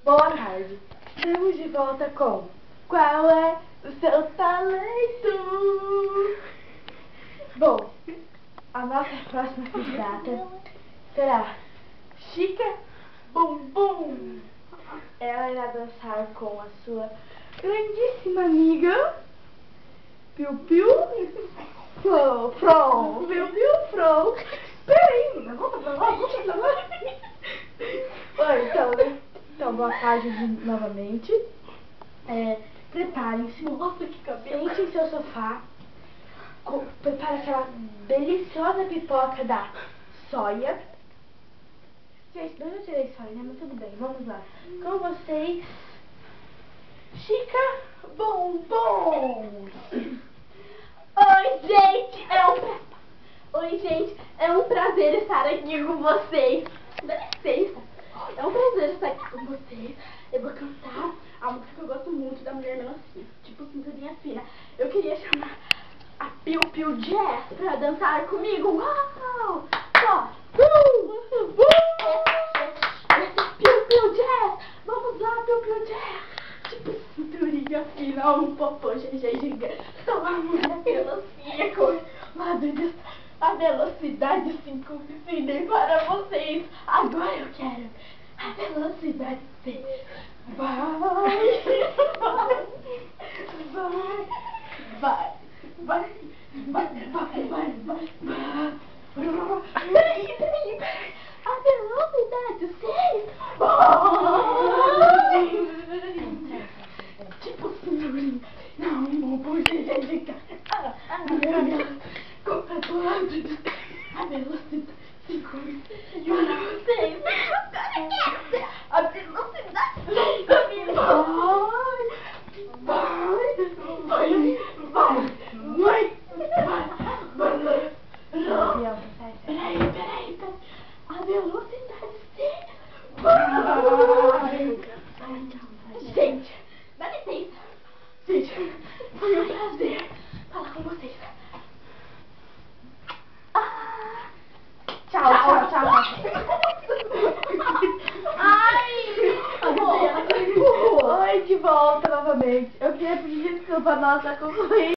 Boa tarde. Estamos de volta com Qual é o seu talento? Bom, a nossa próxima candidata será Chica Bumbum. Ela irá dançar com a sua grandíssima amiga Piu Piu From. Piu Piu From. Peraí, menina, volta pra lá, volta pra lá. Oi, então, boa tarde novamente. Preparem-se. Nossa, que cabelo. Sente em seu sofá. Prepare aquela deliciosa pipoca da soia. Gente, eu não tirei soia, né? Mas tudo bem, vamos lá. Com vocês, Chica Bumbum. Oi, gente, é um prazer estar aqui com vocês. Dá licença. É um prazer estar aqui com vocês. Eu vou cantar a música que eu gosto muito da Mulher Melancia, tipo Cinturinha Fina. Eu queria chamar a Piu Piu Jazz pra dançar comigo. Uau! Ó, essa Piu Piu Jazz. Vamos lá, Piu Piu Jazz. Tipo Cinturinha Fina, um popô gigante. Sou a Mulher Melancia com a velocidade 5 ensinei para vocês. Agora eu quero a velocidade 6. Vai, vai. Peraí. A velocidade 6. Tipo cinturinha. Não, popô gigante. A velocidade 5 para vocês. A velocidade 6 da minha. Peraí. A velocidade 6. Gente, dá licença. Gente, foi um prazer falar com vocês. Tchau. Ai! Oi, de volta novamente. Eu queria pedir desculpa à nossa concorrente.